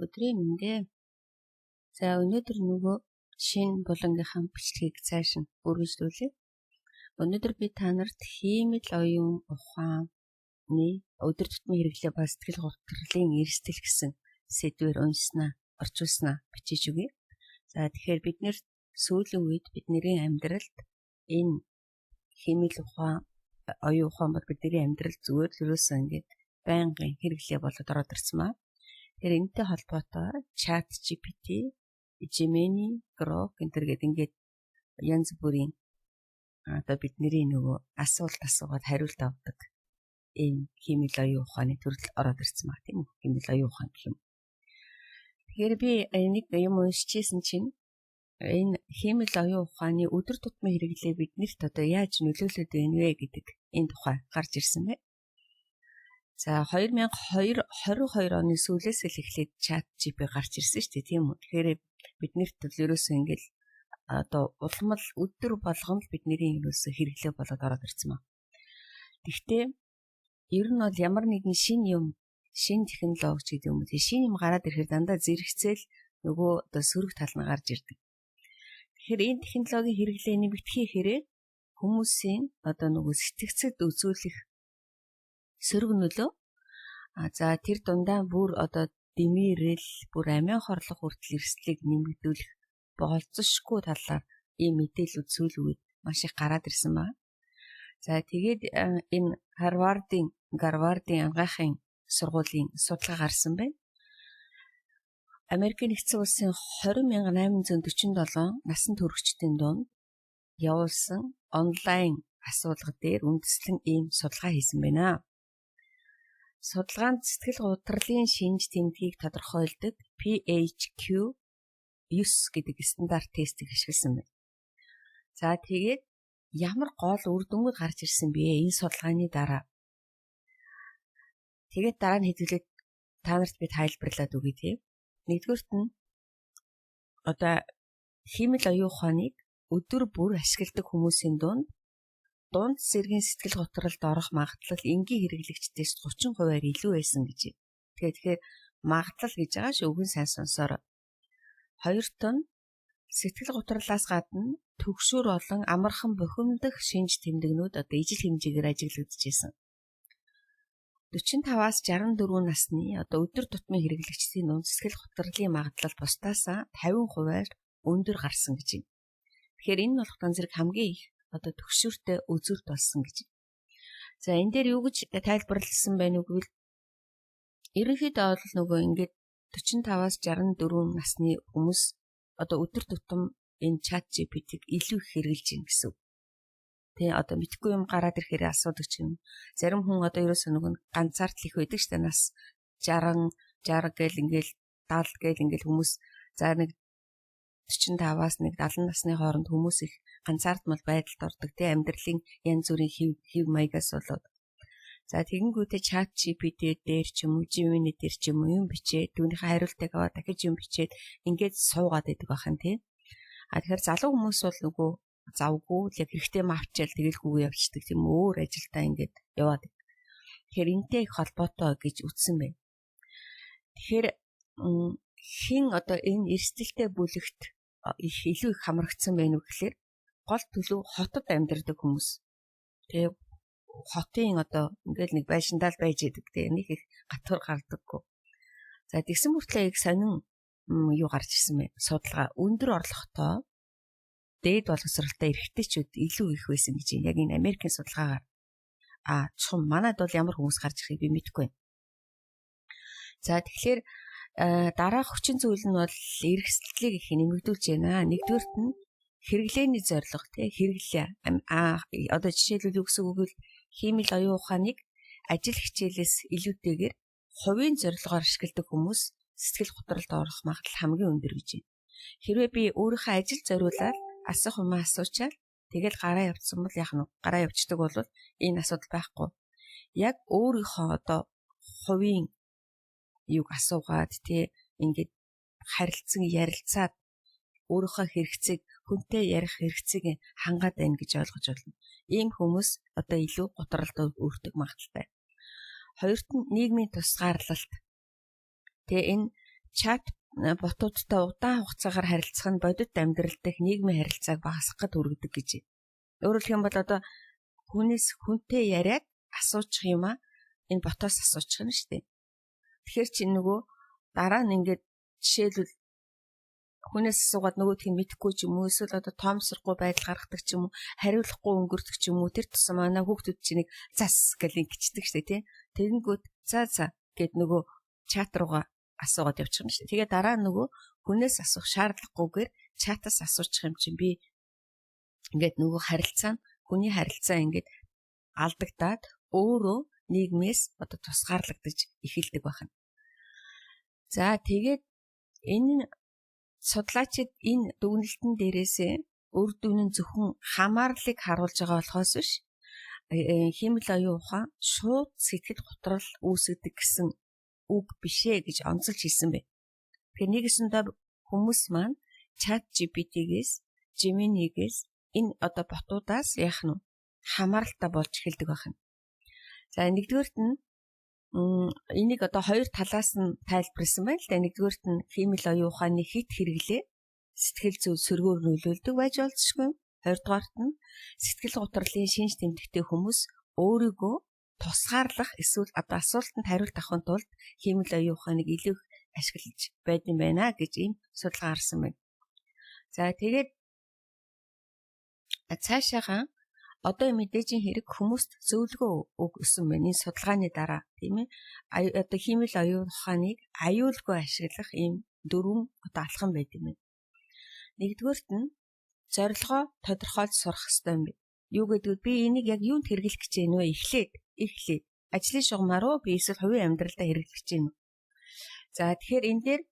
Өдрийн мэндэ. За өнөөдөр нөгөө шинэ булангийнхаа бичлэгийг цааш нь үргэлжлүүлье. Өнөөдөр би та нарт хиймэл оюун ухааны өдөр тутмын хэрэглээ ба сэтгэл готрлын эрсдэл гэсэн сэдвээр орчуулснаа бичиж өгье. За тэгэхээр бид нэр сүүлийн үед бидний амьдралд энэ хиймэл ухаан оюун ухаан бол бидний амьдрал зүгээр л юусэн ингээд байнгын хэрэглээ болоод ороод ирсэн маа. Тэгэхээр энэтэй холбоотой чат GPT, Gemini, Grok гэдэг ингээд янз бүрийн одоо бидний нөгөө асуулт асуугаад хариулт авдаг энэ хиймэл оюун ухааны төрөл ороод ирсэн маа тийм үү? Хиймэл оюун ухаан гэх юм. Тэгэхээр би нэг юм уншижсэн чинь энэ хиймэл оюун ухааны өдөр тутмын хэрэглээ биднэрт одоо яаж нөлөөлөд байна вэ гэдэг энэ тухай гарч ирсэн байна. За 2022 оны сүүлээс л эхлээд чат GPT гарч ирсэн шүү дээ тийм үү. Тэгэхээр биднэрт ерөөсөө ингээл одоо улмал өдөр болгон л бидний ерөөсөө хэрэглээ болоод ороод ирсэн маа. Гэхдээ ер нь бол ямар нэгэн шин технологи гэдэг юм уу тийм шин юм гараад ирэхэд дандаа зэрэгцээл нөгөө одоо сөрөг тал нь гарч ирдэг. Тэгэхээр энэ технологийн хэрэглээ нэмэгдэхээ хэрэг хүмүүсийн одоо нөгөө сэтгцэд үзүүлэх сөрөг нөлөө за тэр дундаа бүр одоо дэмэрэл бүр амиа хорлох хүртэл эрсдлийг нэмэгдүүлэх болцсошгүй талаар ийм мэдээлэл үзүүлэх үед маш их гараад ирсэн байна. За тэгээд энэ Гарвардын агаахын сургуулийн судалгаа гарсан байна. Америкийн нэгдсэн улсын 20,847 насан туршидчдын дунд явуулсан онлайн асуулга дээр үндэслэн ийм судалгаа хийсэн байна. Судалгаанд сэтгэл гутралын шинж тэмдгийг тодорхойлдог PHQ-9 гэдэг стандарт тестийг ашигласан байна. За тэгээд ямар гол үр дүнүүд гарч ирсэн бэ энэ судалгааны дараа? Тэгээд дараа нь хэдүүлээд та нарт би тайлбарлаад өгье тийм. Нэгдүгüрт нь одоо хиймэл оюун ухааныг өдөр бүр ашигладаг хүмүүсийн дунд зэргийн сэтгэл готролд орох магадлал энгийн хэрэглэгчдээс 30% илүү байсан гэж. Тэгэхээр магадлал гэж байгаа ш өгөн сайн сонсороо. Хоёрт нь сэтгэл готролоос гадна төгшөр болон амархан бухимдах шинж тэмдэгнүүд одоо ижил хэмжээгээр ажиглагдчихсэн. 45-аас 64 насны одоо өдөр тутмын хэрэглэгчдийн дунд сэтгэл готрлын магадлал бусдаасаа 50%-аар өндөр гарсан гэж байна. Тэгэхээр энэ болох зэрэг хамгийн их одоо төгшөртэй үзүүрт болсон гэж. За энэ дээр юу гэж тайлбарласан байна вэ гэвэл ерөнхийдөө бол нөгөө ингээд 45-аас 64 насны хүмүүс одоо өдөр тутам энэ чат GPT-г илүү их хэрэгжилж байна гэсэн. Тэгээ одоо мэдхгүй юм гараад ирэхээр асуудаг чинь зарим хүн одоо ерөөсөө нөгөө ганцаард их байдаг шүү дээ нас 60 гэл ингээл 70 гэл ингээл хүмүүс за нэг 45-аас нэг 70 насны хооронд хүмүүс их ганцаардмал байдалд ордог тий амьдралын янз бүрийн хэв маягаас болоод за тэгэнгүүтээ чат GPT дээр ч юм уу Gemini дээр ч юм уу юм бичээд түүнийхээ хариултыг аваад дахиж юм бичээд ингээд суугаад байдаг бахан тий тэгэхээр залуу хүмүүс бол нөгөө завгүй л яг хэрэгтэй мавчаал тэгэлгүй явчихдаг тийм өөр ажилдаа ингээд яваад. Тэгэхээр энтэй их холбоотой гэж үтсэн байна. Тэгэхээр хин одоо энэ эрсдэлтэй бүлэгт илүү их хамрагдсан байна уу гэхээр гол төлөв хотод амьдардаг хүмүүс. Тэгээ хотын одоо ингээд нэг байшиндаа л байж идэг тийм нэг их гатур гардаггүй. За тэгсэн мөртлөө яг сонин юу гарч ирсэн бэ? Судалгаа өндөр орлоготой дээд боловсралтай эрэгтэйчүүд илүү их байсан гэж яг энэ Америкийн судалгаагаар чухам манайд бол ямар хүмүүс гарч ирэхийг би мэдэхгүй байна. За тэгэхээр дараах хүчин зүйл нь бол эрсдлийг их нэмэгдүүлж байна. Нэгдүгüрт нь хэрэглээний зорилго тий хэрэглээ одоо жишээлбэл юу гэсэн үг вэ? Хиймэл оюун ухааныг ажил хичээлээс илүүтэйгээр хувийн зорилгоор ашигладаг хүмүүс сэтгэл готролд орох магадлал хамгийн өндөр гэж байна. Хэрвээ би өөрийнхөө ажил зориулаад асуух юм асуучаал тэгэл гараа явцсан бол яах нь гараа явцдаг бол энэ асуудал байхгүй. Яг өөрийнхөө одоо хувийн юг асуугаад тий ингээд харилцан ярилцаад өөрийнхөө хэрэгцээг хүнтэй ярих хэрэгцээг хангаад байна гэж ойлгож байна. Ийм хүмүүс одоо илүү готролд өртөг магадaltaй. Хоёрт нь нийгмийн тусгаарлалт. Тэгээ энэ чат ботуудтай удаан хугацаагаар харилцах нь бодит амьдрал дэх нийгмийн харилцааг багасгахад хүргэдэг гэж. Өөрөөр хэлбэл бол одоо хүнтэй яриад асуучих юм а энэ ботоос асуучих нь шүү дээ. Тэгэхээр чи нөгөө дараа нь ингээд жишээлбэл хүнээс асуугаад нөгөөх нь мэдэхгүй ч юм уу эсвэл одоо тоомсохгүй байдал гаргадаг ч юм уу хариулахгүй өнгөрдөг ч юм уу тэр тусам манай хүүхдүүд чинийг зас гэл ингэчдэг шүү дээ тий. Тэгэнгүүт за гэд нөгөө чат руугаа асуугаад явчих юм шүү дээ. Тэгээ дараа нөгөө хүнээс асуух шаардлагагүйгээр чатаас асуучих юм чинь би ингээд нөгөө хүний харилцаа ингээд алдагдаад өөрөө нийгмээс одоо тусгаарлагдаж эхэлдэг байна. За тэгээд энэ судлаачид энэ дүгнэлтэн дээрээсээ үр дүн нь зөвхөн хамаарлыг харуулж байгаа болохоос биш хиймэл оюун ухаан шууд сэтгэл готрол үүсгэдэг гэсэн үг бишээ гэж онцолж хэлсэн бэ. Тэгэхээр нэгэсэндээ хүмүүс маань чат GPT-гээс, Gemini-гээс энэ одоо ботуудаас яах нь хамааралтай болж эхэлдэг байна. За нэгдүгээрт нь энийг одоо хоёр талаас нь тайлбарласан байна л да. Нэгдүгээрт нь хиймэл оюун ухааны хит хэрэглээ сэтгэл зүй сөргөөр нөлөөлдөг байж болзошгүй. Хоёрдугаарт нь сэтгэл гутралын шинж тэмдэгтэй хүмүүс өөрийгөө тусгаарлах эсвэл одоо асуултанд хариулт авахын тулд хиймэл оюун ухааныг илүү их ашиглаж байд юм байна гэж ийм судалгаа гарсан байна. За тэгээд цаашаага одоо мэдээжийн хэрэг хүмүүст зөвлөгөө өгсөн байна. Энэ судалгааны дараа тийм ээ. Одоо хиймэл оюун ухааныг аюулгүй ашиглах ийм дөрвөн одоо алхам байд юм байна. Нэгдүгээрт нь зорилгоо тодорхойлж сурах хэрэгтэй юм байна. Юу гэдэг би энийг яг юунд хэрэглэх гэж байна вэ? Эхлээд ажлын шугамаар уу би эсвэл хувийн амьдралдаа хэрэглэх гэж байна уу? За тэгэхээр энэ дээр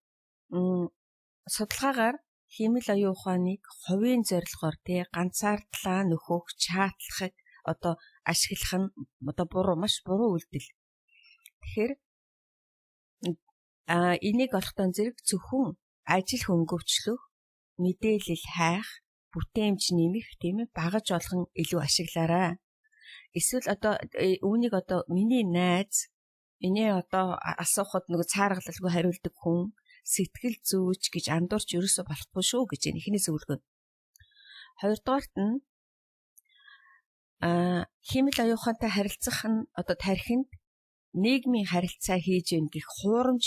судалгаагаар хиймэл оюун ухааныг хувийн зорилгоор тий ганцаардлаа нөхөх, чаатлахыг одоо ашиглах нь одоо маш буруу үйлдэл. Тэгэхээр энийг олохдоо зэрэг зөвхөн ажил хөнгөвчлөх, мэдээлэл хайх, бүтээмж нэмэх тийм ээ багаж болгон илүү ашиглаарай. Эсвэл одоо үүнийг одоо миний найз, миний одоо асуухад нөгөө цааргалалгүй хариулдаг хүн сэтгэл зүйч гэж андуурч ерөөсө болохгүй шүү гэж ихний зөвлөгөө. Хоёрдугаарт нь хиймэл оюун ухаантай харилцах нь одоо тархинд нийгмийн харилцаа хийж гэн гэх хуурамч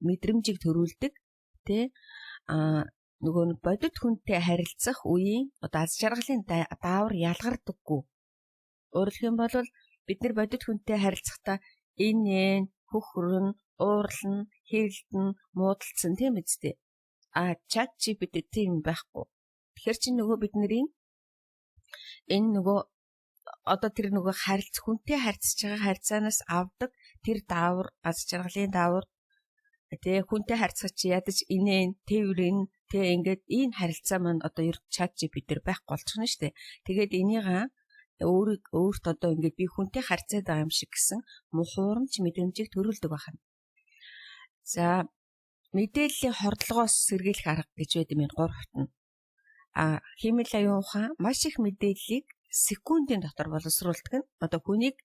мэдрэмжийг төрүүлдэг тий нөгөө бодит хүнтэй харилцах үеийн одоо аз жаргалын даавар ялгардаггүй. Өөрөлдөх юм бол бид нар бодит хүнтэй харилцахдаа энэ хөхрөн уурлан, хэрэлдэн, муудалцсан тийм үстэй. Чат GPT тийм байхгүй. Тэгэхээр чи нөгөө бидний энэ нөгөө одоо тэр нөгөө хүнтэй харьцаж байгаа харьцаанаас авдаг тэр даавар, аз жаргалын даавар тэгээ хүнтэй харьцаж ядаж инээ, тээврэн тэгээ ингээд энэ харилцаа маань одоо ер чат GPT-ээр байхгүй болчихно шүү дээ. Тэгээд энийг өөрт одоо ингээд би хүнтэй харьцаад байгаа юм шиг гэсэн мухуурамч мэдрэмжийг төрүүлдэг байна. За мэдээллийн хордлогоос сэргийлэх арга гэж байд юм гуравт нь. Хиймэл оюун ухаан маш их мэдээллийг секундын дотор боловсруулдаг нь одоо хүнийг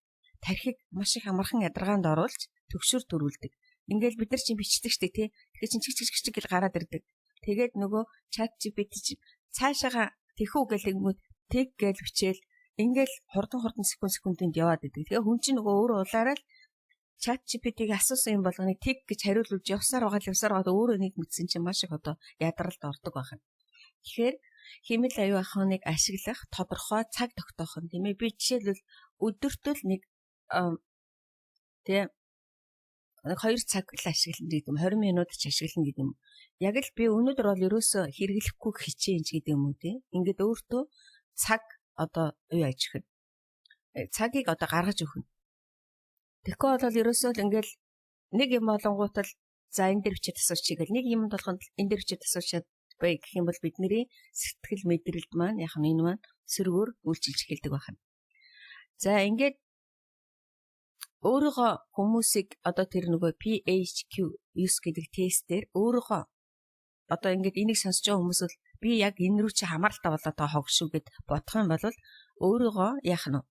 тархиг маш их амархан ядаргаанд оруулж төгшөр төрүүлдэг. Ингээл бид нар чинь бичдэг штэ тий. Тэгэхээр чинь чиг гэл гараад ирдэг. Тэгээд нөгөө чат GPT чинь цаашаага тэхүү гэлэнгүүд тэг гэл бичээл ингээл хурдан секундынд яваад идэг. Тэгээ хүн чинь нөгөө өөрөө улаараа л чат GPT-г асуусан юм болгоныг тэг гэж хариулж явсаар байгаа өөрөө нэг мэдсэн чинь маш их одоо ядралд ордог байна. Тэгэхээр хиймэл оюун ухааныг ашиглах тодорхой цаг тогтоох нь тийм ээ. Би жишээлбэл өдөртөө нэг 2 цаг л ашиглана гэдэг юм. 20 минут ч ашиглана гэдэг юм. Яг л би өнөөдөр бол ерөөсө хэрэглэхгүй хичээнж гэдэг юм уу тийм. Ингээд өөртөө цаг одоо юу яаж өгөх вэ? Цагийг одоо гаргаж өгөх нь. Тэгэхгүй бол ерөөсөө л ингээл нэг юм болонгууд л за энэ дээр бичээд асуучих гэл нэг юмд болгонд энэ дээр бичээд асуучаад бай гэх юм бол бидний сэтгэл мэдрэлд маань яг энэ маань сөргөөр үйлчилж эхэлдэг байна. За ингээд өөрийнхөө хүмүүсийг одоо тэр нөгөө PHQ-9 гэдэг тестээр өөрийнхөө одоо ингээд энийг сонсож байгаа хүмүүс бол би яг энэ рүү чи хамааралтай болоод байгаа хог шүү гэд бодох юм бол өөрийгөө яах нь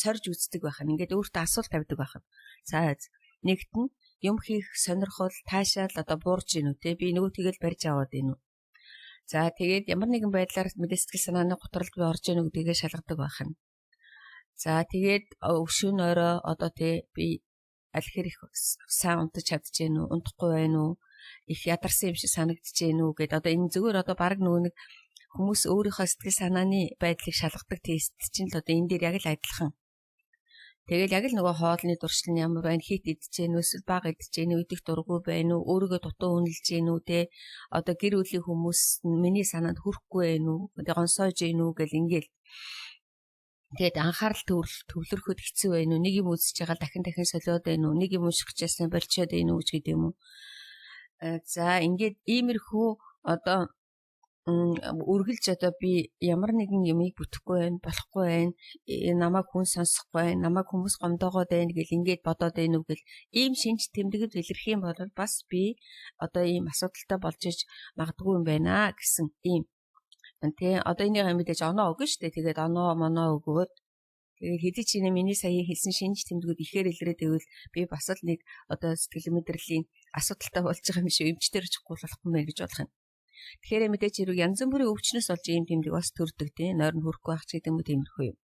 сорж үздэг байх нь ингээд өөртөө асуулт тавьдаг байх нь. За нэгт нь юм хийх сонирхол, таашаал одоо буурж гинү те би нөгөө тэгэл барьж аваад гинү. За тэгээд ямар нэгэн байдлаар мэдээ сэтгэл санааны готролд би орж гинү гэдгээ шалгадаг байх нь. За тэгээд өшөөний орой одоо те би аль хэрэг сайн унтаж чадж гинү, унтахгүй байна уу? Их ядарсан юм шиг санагдаж гинү гэд одоо энэ зүгээр одоо баг нөгөө нэг хүмүүс өөрийнхөө сэтгэл санааны байдлыг шалгадаг тест чинь л одоо энэ дээр яг л адилхан. Тэгэл яг л нөгөө хоолны дуршлын ямар байна, хит идэж гэнэ үү, эсвэл бага идэж гэнэ үү, идэх дурггүй байна уу, өөрийгөө дутуу үнэлж гэнэ үү те. Одоо гэр бүлийн хүмүүс миний санаанд хүрэхгүй байна уу, гонсоож гэнэ үү гэл ингээл. Тэгээд анхаарал төвлөрөхөд хэцүү байна уу, нэг юм үзэж байгаа дахин солиод байна уу, нэг юм унших гэжсэн болчиход байна уу гэдэг юм уу. За ингээд иймэрхүү одоо үргэлж одоо би ямар нэгэн юмыг бүтэхгүй байна, болохгүй байна, намайг хүн сонсохгүй байна, намайг хүмүүс гомдоогоод байна гэл ингээд бодоод байна уу гэл ийм шинж тэмдэгт илэрх юм бол бас би одоо ийм асуудалтай болж иж магадгүй юм байна гэсэн ийм. Тэ одоо энийг мэдээж оноо өгнө шүү дээ. Тэгээд оноо моноо өгөөд тэгээд хэдий ч миний сая хэлсэн шинж тэмдгүүд ихээр илрээд байвал би бас л нэг одоо сэтгэл мэдрэлийн асуудалтай болж байгаа юм шиг эмчтэр очихгүй болохгүй мэй гэж болох юм. Тэгэхээр мэдээж хэрэг янз бүрийн өвчнөөс болж ийм тэмдэг бас төрдөг тийм нойрон хөрөхгүй байх ч гэдэг юм уу тиймэрхүү юм.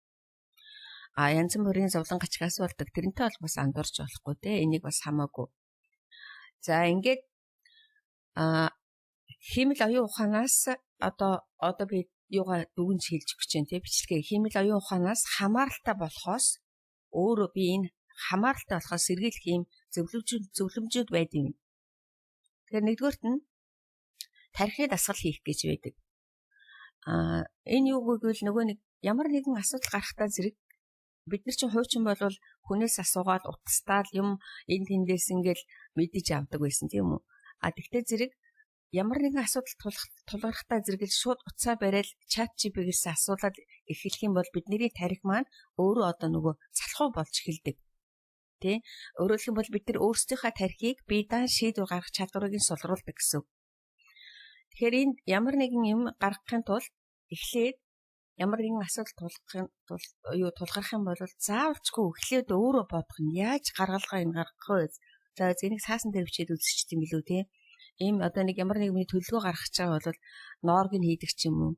Янз бүрийн зовлон гачгаас болдог. Тэрнтэй бол бас андуурч болохгүй тийм энийг бас хамаагүй. За ингээд химэл оюун ухаанаас одоо би юугаа дүгнж хэлж өгч जैन тийм бичлэгээ химэл оюун ухаанаас хамааралтай болохоос өөрөө би энэ хамааралтай болохоос сэргийлэх юм зөвлөмжүүд байдаг юм. Тэгэхээр нэгдүгээрт нь тархины дасгал хийх гэж байдаг. Энэ юу гэвэл нөгөө нэг ямар нэгэн асуудал гарахтаа зэрэг бид нар чинь хуучин болвол хүнээс асуугаад утастаал юм энэ тэндээс ингээл мэдэж авдаг байсан тийм үү? Тэгтээ зэрэг ямар нэгэн асуудал тулгархтаа зэрэг л шууд уцаа барайл чат GPT-гээс асуулаад эхлэх юм бол бидний тарих маань өөрөө одоо нөгөө залхуу болж эхэлдэг. Тэ? Өөрөөр хэлбэл бид нар өөрсдийнхөө тархийг биедан шийдвэр гаргах чадварыг нь сулруулдаг гэсэн. Тэгэхээр энд ямар нэгэн юм гаргахын тулд эхлээд ямар нэгэн асуудал тулгарх юм бол заавалчгүй эхлээд өөрөө бодох нь яаж гаргалгаа энэ гаргах вэ? За энийг цаасан дээр бичээд үзчихсэн юм билүү те? Ийм одоо нэг ямар нэгэн төлөвлөгөө гаргах гэж байгаа бол ноорг нь хийдэг ч юм уу.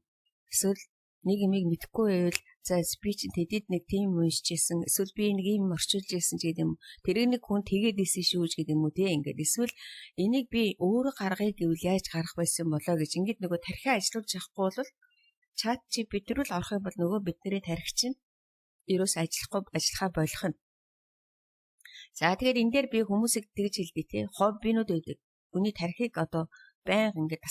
Эсвэл нэг юмыг мэдэхгүй байвал за спич тэдэд нэг тийм уншижсэн эсвэл би нэг юм орчуулж ирсэн ч гэдэг юм. Тэр нэг хүн тэгээд исэн шүү ч гэдэг юм уу те ингээд эсвэл энийг би өөрөө гаргая гэвэл яаж гарах байсан болоо гэж ингээд нөгөө тархиа ажиллуулж явахгүй бол чат GPT рүү орох юм бол нөгөө бидний тархи чинь ерөөс ажиллахаа болох нь. За тэгээд энэ дээр би хүмүүсийг тэгж хэлдэг те хоббинууд байдаг. Хүний тархийг одоо байнга ингээд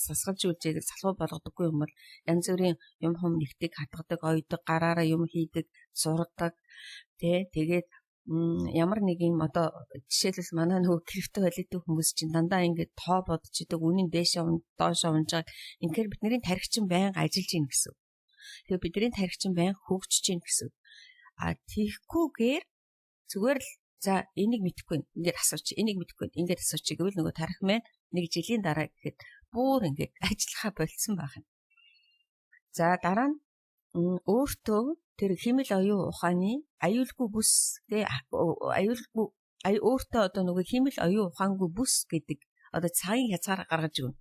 сасгалжуулж залхуу болгодоггүй юм бол янз бүрийн юм хүм нэгдэг, хатгадаг, ойдог, гараараа юм хийдэг, зурдаг тий тэгээд ямар нэг юм одоо жишээлбэл манай нөгөө крипто валютын хүмүүс чинь дандаа ингээд тоо бодож идэг, үнийн дээшээ доошоо унжаад ингээд бидний тархи чинь байнга ажиллаж ийн гэсэн. Тэгээд бидний тархи чинь байнга хөгжиж ийн гэсэн. Тийхгүйгээр зүгээр л за энийг мэдэхгүй ингээд асууч энийг мэдэхгүй ингээд асууч гэвэл нөгөө тарих маань нэг жилийн дараа гэхэд бүр ингээд ажиллахаа болцсон байх юм. За дараа нь өөртөө тэр химэл оюун ухааны аюулгүй бүс тэ өөртөө одоо нөгөө химэл оюун ухаангүй бүс гэдэг одоо цагийн хязгаар гаргаж өгнө.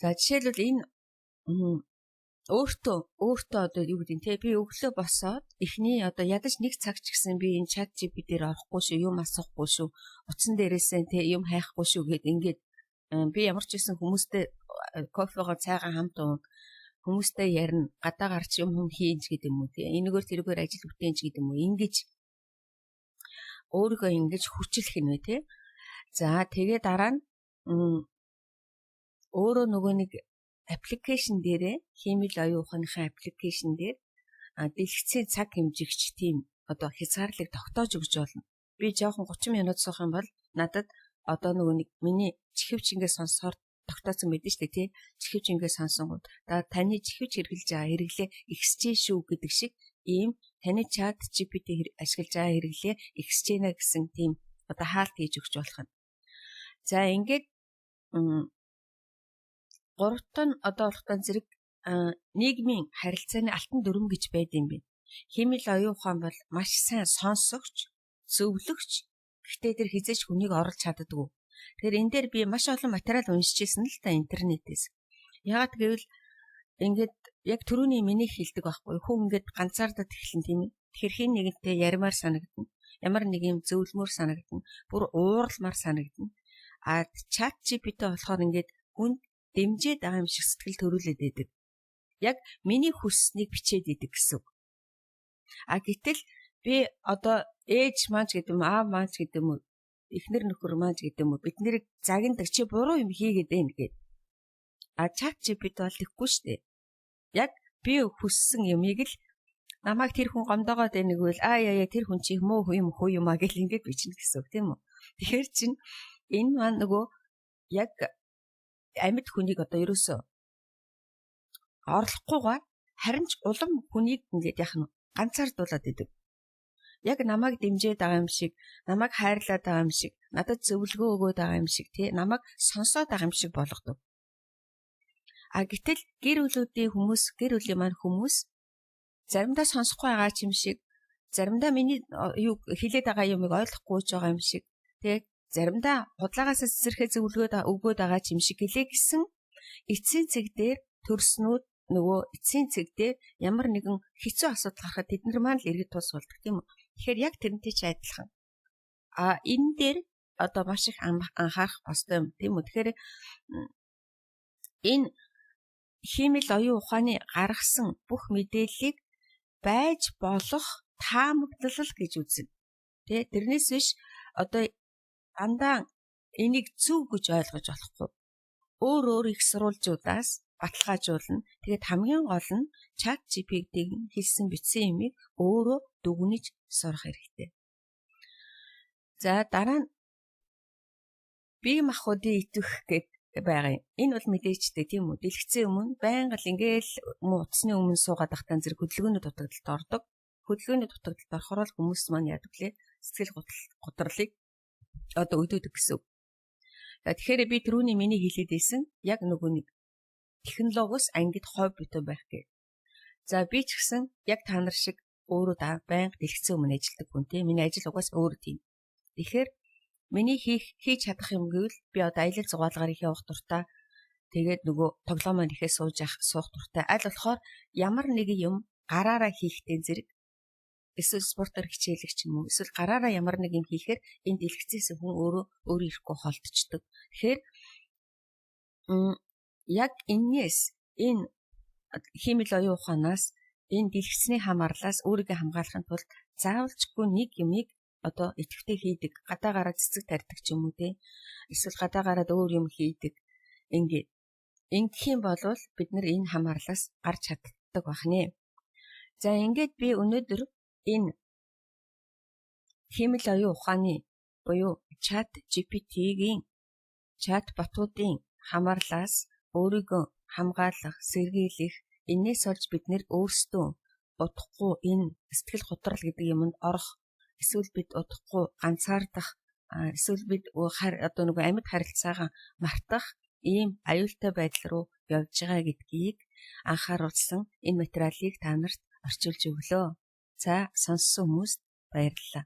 За жишээлбэл энэ өөртөө одоо юу гэдэг нь те би өглөө босоод эхний одоо ядаж нэг цаг ч гэсэн би энэ чат GPT-ээр орохгүй шүү, юм асуухгүй шүү, утсан дээрээсээ те юм хайхгүй шүү гэд ингээд би ямар ч байсан хүмүүстэй кофегоо цайгаа хамт уу хүмүүстэй ярина, гадаа гарч юм хийж гэдэг юм уу те энэгээр тэргээр ажил бүтээн ч гэдэг юм уу ингэж өөрийгөө ингэж хүчлэх юм вэ те. За тэгээ дараа нь өөрөө нөгөө нэг аппликейшн дээрээ химэл оюун ухааныхаа аппликейшн дээр дэлгэцийн цаг хэмжигч тийм одоо хязгаарлалыг тогтоож өгч болно. Би жоохон 30 минут суух юм бол надад одоо нөгөө нэг миний чихвч ингээд сонсохоор тогтоосон мэдэн штэ тий. Чихвч ингээд сонсонгууд таны чихвч хэрэглэж байгаа хэрэглээ ихсэж шүү гэдэг шиг ийм таны чат GPT ашиглаж байгаа хэрэглээ ихсэж байна гэсэн тийм одоо хаалт хийж өгч болох юм. За ингээд гуравт нь одоо болохтой зэрэг нийгмийн харилцааны алтан дүрм гэж байд юм бэ. Химэл оюун ухаан бол маш сайн сонсогч, зөвлөгч Гэхдээ тэр хизээч хүнийг оруулж чаддаггүй. Тэгэхээр энэ дээр би маш олон материал уншижсэн л та интернетээс. Яагаад гэвэл ингээд яг түрүүний миний хэлдэг байхгүй. Хүн ингээд ганцаардаад эхэлнэ тийм ээ. Тэгэхээр хин нэгэнтэй ярмаар санагдана. Ямар нэг юм зөвлөмөр санагдана. Бүр ууралмаар санагдана. Чат GPT болохоор ингээд хүн дэмжиж байгаа юм шиг сэтгэл төрүүлээд байдаг. Яг миний хүсснийг бичээд идэг гэсэн үг. Гэтэл би одоо ээж маань гэдэг юм, аав маань гэдэг юм уу, эхнэр нөхөр маань гэдэг юм уу, бид нэрийг загиндаг чи буруу юм хийгээд байна гэд. Чат GPT бол тэггүй шүү дээ. Яг би хүссэн юмыг л намайг тэр хүн гомдоогоод байныг үл тэр хүн чи муу юм аа гэл ингэж бичнэ гэсэн үг тийм үү. Тэгэхээр чин энэ маань нөгөө яг амьд хүнийг одоо ерөөсөө орлохгүйгээр харин ч улам хүнийг ингэж яах нь ганцаардуулаад идэв. Яг намайг дэмжиж байгаа юм шиг, намайг хайрлаад байгаа юм шиг, надад зөвлөгөө өгөөд байгаа юм шиг тий, намайг сонсоод байгаа юм шиг болгодог. Гэтэл гэр бүлийн маань хүмүүс заримдаа сонсохгүй байгаа юм шиг, заримдаа миний юу хэлээд байгаа юмыг ойлгохгүй байгаа юм шиг, тий, заримдаа худлагаас цэцэрхээ зөвлөгөөд өгөөд байгаа юм шиг гэлээ гэсэн эцсийн цэг дээр төрснүүд нөгөө эцсийн цэг дээр ямар нэгэн хэцүү асуудал гарахад тэд нар маань л иргэд тус болдог тийм үү. Тэгэхээр яг тэрнтэй ч адилхан. Энэ дээр одоо маш их анхаарах ёстой юм тийм үү. Тэгэхээр энэ химэл оюун ухааны гаргасан бүх мэдээллийг байж болох таамаглал гэж үзнэ. Тэ тэрнээс биш одоо дандаа энийг зөв гэж ойлгож болохгүй. Өөр их сурвалжуудаас баталгаажуулна. Тэгээд хамгийн гол нь чат GPT-ийн хэлсэн бичсэн юмыг өөрөө дүгнэж сурах хэрэгтэй. За дараа нь бие махбодын идэвх гэдэг байгаа юм. Энэ бол мэдээчтэй тийм үү? Дэлгэцэн өмнө байнга л ингээл утасны өмнө суугаад ахтан зэрэг хөдөлгөөний дутагдалд ордог. Хөдөлгөөний дутагдалд орохоор хүмүүс маань яадаг лээ? Сэтгэл готрлыг одоо өдөөдөг гэсэн. Тэгэхээр би түрүүний миний хэлээд байсан яг нөгөө нэг технологиос ангид хойд битүү байх гээ. За би ч гэсэн яг та нар шиг өөрөө байнга дэлгэцэн өмнө ажилладаг хүн тийм. Миний ажил угаас өөр тийм. Тэгэхээр миний хийж чадах юм гэвэл би одоо аялал зугаалгаар их явах дуртай. Тэгээд нөгөө тоглоомоо нэхээ суух дуртай. Аль болохоор ямар нэгэн юм гараараа хийхтэй зэрэг эсвэл спортоор хичээлэх ч юм уу. Эсвэл гараараа ямар нэг юм хийхээр энэ дэлгэцээс хүн өөрөө ирэхгүй холдчихдог. Тэгэхээр яг энэс энэ химэл оюун ухаанаас энэ дэлгэцний хамаарлаас өөрийгөө хамгаалахын тулд заавалчгүй нэг юмыг одоо идэвхтэй хийдэг, гадаагаараа цэцэг тарьдаг ч юм уу те. Эсвэл гадаагаараа өөр юм хийдэг. Ингээд ингэх юм бол бид нар энэ хамаарлаас гарч чаддаг бахнэ. За ингээд би өнөөдөр энэ химэл оюун ухааны буюу чат GPT-ийн чат ботуудын хамаарлаас өөрийгөө хамгаалах, сэргийлэх, энээс олж бид нэр өөрсдөө удахгүй энэ сэтгэл готрол гэдэг юмд орох, эсвэл бид удахгүй ганцаардах, эсвэл бид одоо нөгөө амьд харилцаагаа мартах ийм аюултай байдал руу явж байгаа гэдгийг анхааруулсан энэ материалыг та нарт орчуулж өглөө. За сонссон хүмүүст баярлалаа.